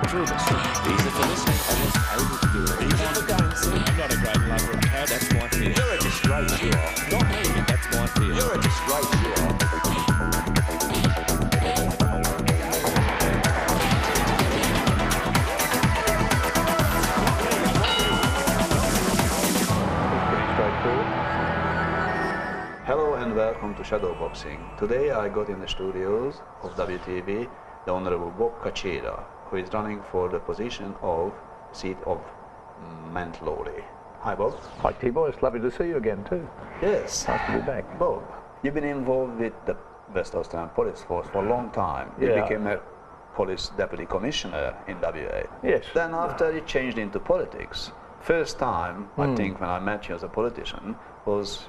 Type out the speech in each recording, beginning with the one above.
through this. He's a Philistine. I was able to do it. He's on the game scene. I'm not a great lover of cats. That's my fear. You're a disgrace, you are. Not me. That's my fear. You're a disgrace, you are. Hello and welcome to Shadow Boxing. Today I got in the studios of WTV the Honorable Bob Kucera, who is running for the position of seat of Lawley. Hi Bob. Hi T-Boy, it's lovely to see you again too. Yes. Nice to be back. Bob, you've been involved with the West Australian Police Force for a long time. You became a police deputy commissioner in WA. Yes. Then after you changed into politics, first time I think when I met you as a politician was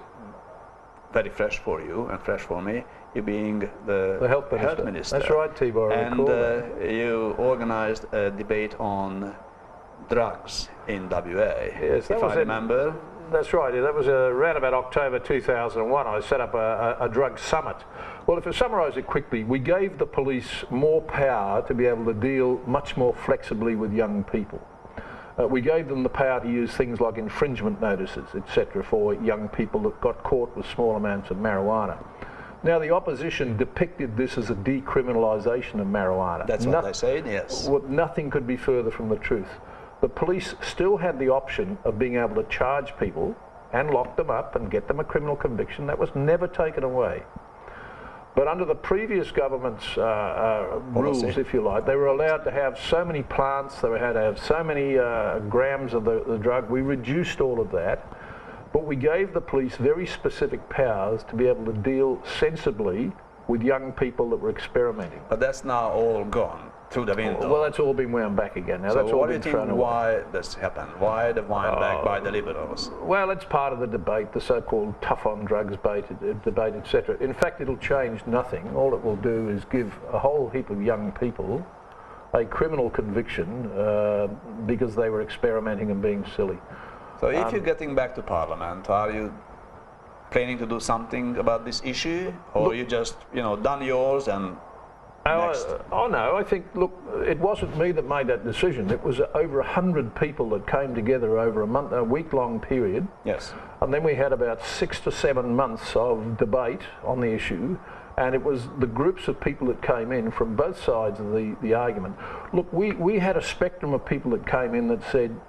very fresh for you and fresh for me, you being the health minister. That's right, T-Boy. And you organized a debate on drugs in WA, yes, if I remember. That's right. That was around about October 2001. I set up a drug summit. Well, if I summarise it quickly, we gave the police more power to be able to deal much more flexibly with young people. We gave them the power to use things like infringement notices, etc., for young people that got caught with small amounts of marijuana. Now, the opposition depicted this as a decriminalisation of marijuana. That's what they said, yes. Nothing could be further from the truth. The police still had the option of being able to charge people and lock them up and get them a criminal conviction. That was never taken away. But under the previous government's rules, if you like, they were allowed to have so many plants, they had to have so many grams of the drug. We reduced all of that, but we gave the police very specific powers to be able to deal sensibly with young people that were experimenting. But that's now all gone through the window. Well, that's all been wound back again. Now, so that's all what do been you thrown think away. why this happened? Why the wind back by the Liberals? Well, it's part of the debate, the so-called tough on drugs debate, etc. In fact, it'll change nothing. All it will do is give a whole heap of young people a criminal conviction because they were experimenting and being silly. So if you're getting back to Parliament, are you planning to do something about this issue? Or you just, done yours and Oh no, I think, look, it wasn't me that made that decision. It was over 100 people that came together over a week-long period. Yes. And then we had about 6 to 7 months of debate on the issue, and it was the groups of people that came in from both sides of the argument. Look, we had a spectrum of people that came in that said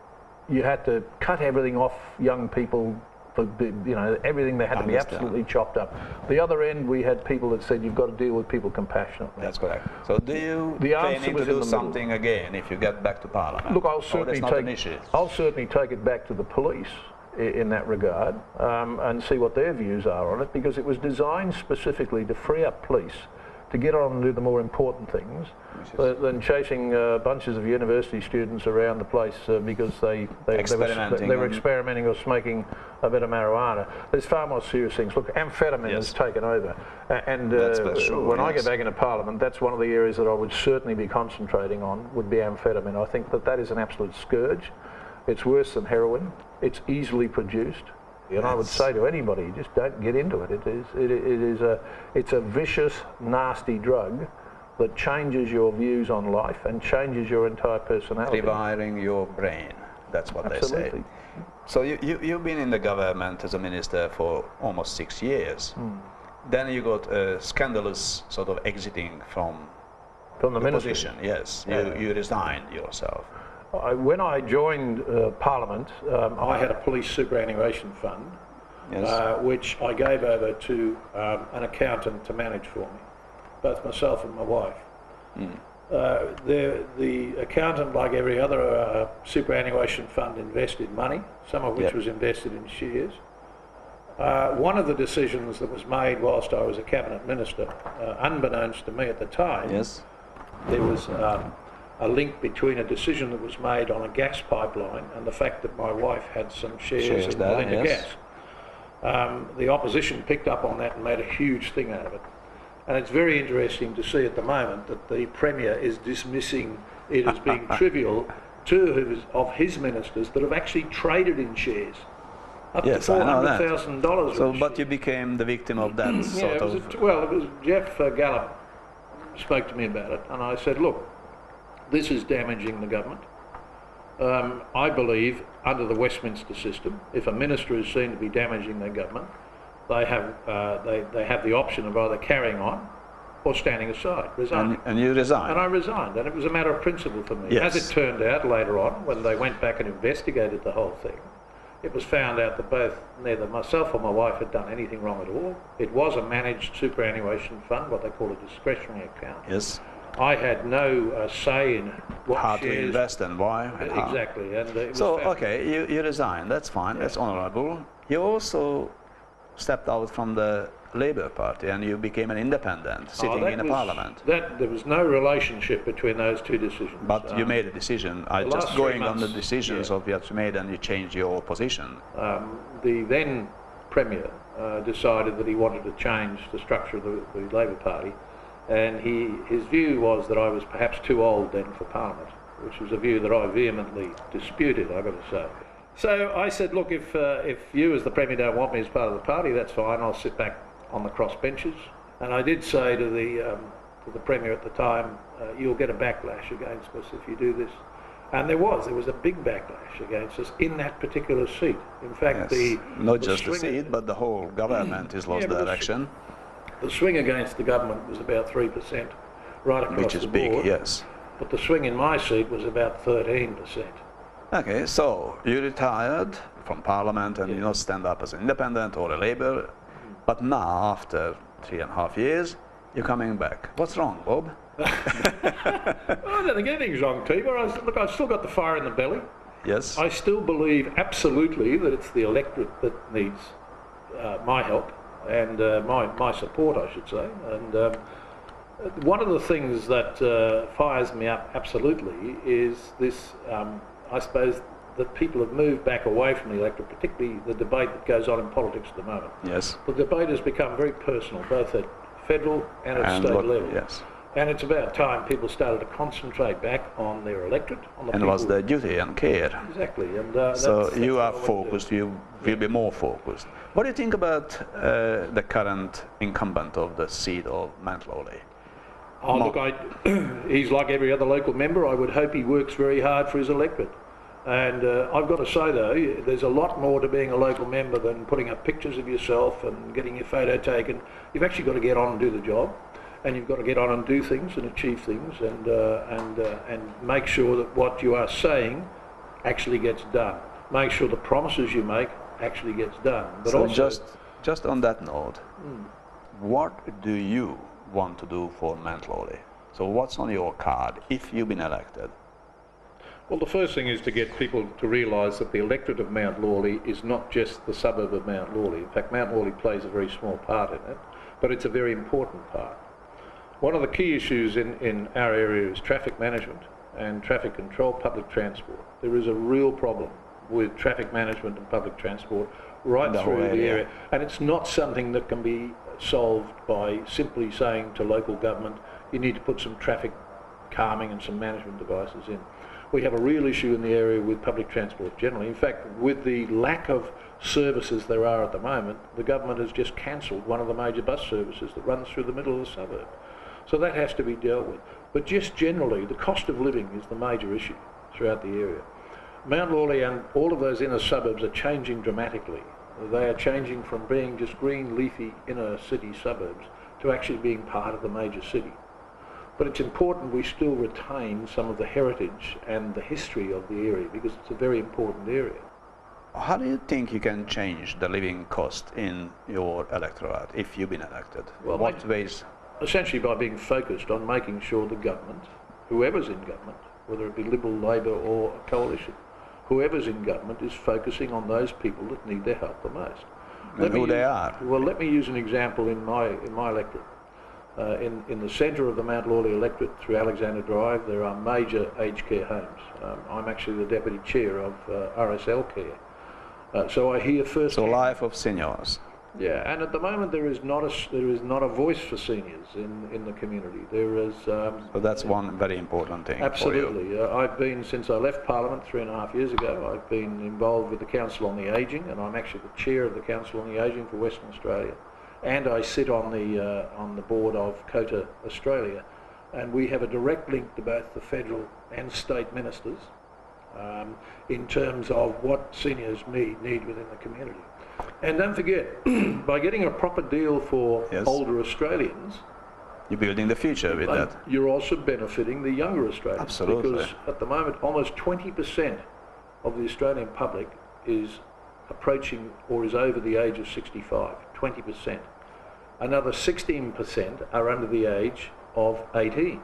you had to cut everything off young people, everything they had to be absolutely chopped up. The other end, we had people that said you've got to deal with people compassionately. That's correct. So do you planning to do something again if you get back to Parliament? Look, I'll certainly take it back to the police in that regard and see what their views are on it, because it was designed specifically to free up police to get on and do the more important things than chasing bunches of university students around the place because they were experimenting or smoking a bit of marijuana. There's far more serious things. Look, amphetamine has taken over, and when I get back into Parliament, that's one of the areas that I would certainly be concentrating on, would be amphetamine. I think that is an absolute scourge. It's worse than heroin. It's easily produced. And I would say to anybody, just don't get into it. It's a vicious, nasty drug that changes your views on life and changes your entire personality. Rewiring your brain, that's what they say. So you've been in the government as a minister for almost 6 years. Then you got a scandalous sort of exiting from the position. Yes, you resigned yourself. When I joined Parliament, I had a police superannuation fund, which I gave over to an accountant to manage for me, both myself and my wife. The accountant, like every other superannuation fund, invested money, some of which was invested in shares. One of the decisions that was made whilst I was a cabinet minister, unbeknownst to me at the time, there was a link between a decision that was made on a gas pipeline and the fact that my wife had some shares in Lawley gas. The opposition picked up on that and made a huge thing out of it. And it's very interesting to see at the moment that the Premier is dismissing it as being trivial. Two of his ministers that have actually traded in shares. Up to $400,000. So, but you became the victim of that sort of... Well, it was Jeff Gallup spoke to me about it, and I said, look, This is damaging the government. I believe under the Westminster system, if a minister is seen to be damaging their government, they have the option of either carrying on or standing aside, resigning. And you resigned. And I resigned, and it was a matter of principle for me. Yes. As it turned out later on, when they went back and investigated the whole thing, it was found out that neither myself or my wife had done anything wrong at all. It was a managed superannuation fund, what they call a discretionary account. Yes. I had no say in what How shares... to invest and why. And how. Exactly. And it was So, found. okay, you resigned, that's fine, that's honourable. You also stepped out from the Labour Party and you became an independent, sitting in a parliament. There was no relationship between those two decisions. But you made a decision. Just going on the decisions of what you made, and you changed your position. The then Premier decided that he wanted to change the structure of the Labour Party, and his view was that I was perhaps too old then for Parliament, which was a view that I vehemently disputed, I've got to say. So I said, look, if you as the Premier don't want me as part of the party, that's fine, I'll sit back on the cross benches. And I did say to the Premier at the time, you'll get a backlash against us if you do this. And there was a big backlash against us in that particular seat. In fact, yes. Not just the seat, but the whole government has lost direction. The swing against the government was about 3% right across the board. Which is big, yes. But the swing in my seat was about 13%. Okay, so you retired from Parliament and you not stand up as an independent or a Labour, but now, after 3.5 years, you're coming back. What's wrong, Bob? I don't think anything's wrong, Tibor. Look, I've still got the fire in the belly. Yes. I still believe absolutely that it's the electorate that needs my help and my support, I should say. And one of the things that fires me up absolutely is this, I suppose, that people have moved back away from the electorate, particularly the debate that goes on in politics at the moment. Yes. The debate has become very personal, both at federal and at state level. Yes. And it's about time people started to concentrate back on their electorate, on the and people. was their duty and care. Exactly. And so you are focused, you will be more focused. What do you think about the current incumbent of the seat of Mount Lawley? Oh, look, he's like every other local member. I would hope he works very hard for his electorate. And I've got to say, though, there's a lot more to being a local member than putting up pictures of yourself and getting your photo taken. You've actually got to get on and do the job, and you've got to get on and do things and achieve things, and make sure that what you are saying actually gets done. Make sure the promises you make actually gets done. But so also, just on that note, what do you want to do for Mount Lawley? So what's on your card if you've been elected? Well, the first thing is to get people to realise that the electorate of Mount Lawley is not just the suburb of Mount Lawley. In fact, Mount Lawley plays a very small part in it, but it's a very important part. One of the key issues in our area is traffic management and traffic control, public transport. There is a real problem with traffic management and public transport right through the area, and it's not something that can be solved by simply saying to local government, you need to put some traffic calming and some management devices in. We have a real issue in the area with public transport generally. In fact, with the lack of services there are at the moment, the government has just cancelled one of the major bus services that runs through the middle of the suburb. So that has to be dealt with. But just generally, the cost of living is the major issue throughout the area. Mount Lawley and all of those inner suburbs are changing dramatically. They are changing from being just green, leafy inner city suburbs to actually being part of the major city. But it's important we still retain some of the heritage and the history of the area because it's a very important area. How do you think you can change the living cost in your electorate if you've been elected? Well, what ways? Essentially by being focused on making sure the government, whoever's in government, whether it be Liberal, Labor or a coalition, whoever's in government is focusing on those people that need their help the most. And who they are? Well, let me use an example in my electorate. In the centre of the Mount Lawley electorate through Alexander Drive there are major aged care homes. I'm actually the deputy chair of RSL Care. So I hear first. So life of seniors. Yeah, and at the moment there is not a voice for seniors in the community. There is. So that's one very important thing. Absolutely. For you. I've been, since I left Parliament 3.5 years ago, I've been involved with the Council on the Ageing, and I'm actually the chair of the Council on the Ageing for Western Australia. And I sit on the board of Kucera Australia, and we have a direct link to both the federal and state ministers in terms of what seniors need within the community. And don't forget, by getting a proper deal for older Australians, you're building the future with that. You're also benefiting the younger Australians. Absolutely. Because at the moment, almost 20% of the Australian public is approaching or is over the age of 65, 20%. Another 16% are under the age of 18.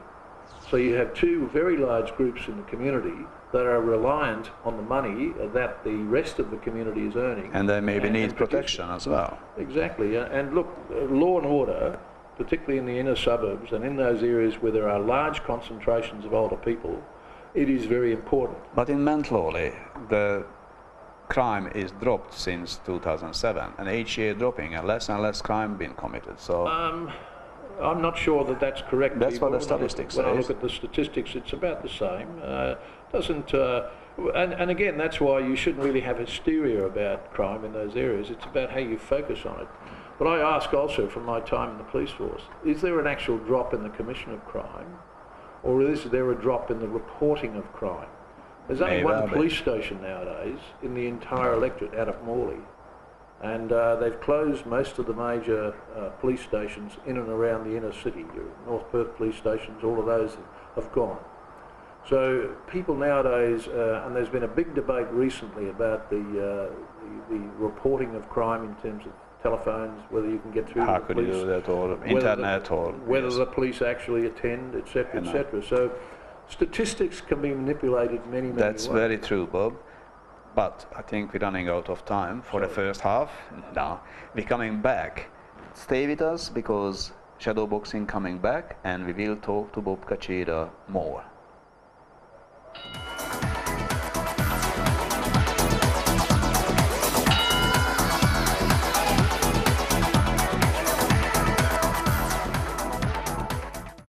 So you have two very large groups in the community that are reliant on the money that the rest of the community is earning. And they maybe need protection as well. Exactly. And look, law and order, particularly in the inner suburbs and in those areas where there are large concentrations of older people, it is very important. But in Lawley, the crime is dropped since 2007, and each year dropping, and less crime being committed. So I'm not sure that that's correct. That's what the statistics say. When I look at the statistics, it's about the same. And again, that's why you shouldn't really have hysteria about crime in those areas. It's about how you focus on it. But I ask also, from my time in the police force, is there an actual drop in the commission of crime, or is there a drop in the reporting of crime? There's only one police station nowadays in the entire electorate out of Morley, and they've closed most of the major police stations in and around the inner city. Your North Perth police stations, all of those have gone. So people nowadays, and there's been a big debate recently about the reporting of crime in terms of telephones, whether you can get through how to the could police, you do that, or internet, or whether the police actually attend, etc., etc. So statistics can be manipulated many That's ways. very true, Bob. But I think we're running out of time for the first half. Now we're coming back. Stay with us, because shadowboxing coming back, and we will talk to Bob Kucera more.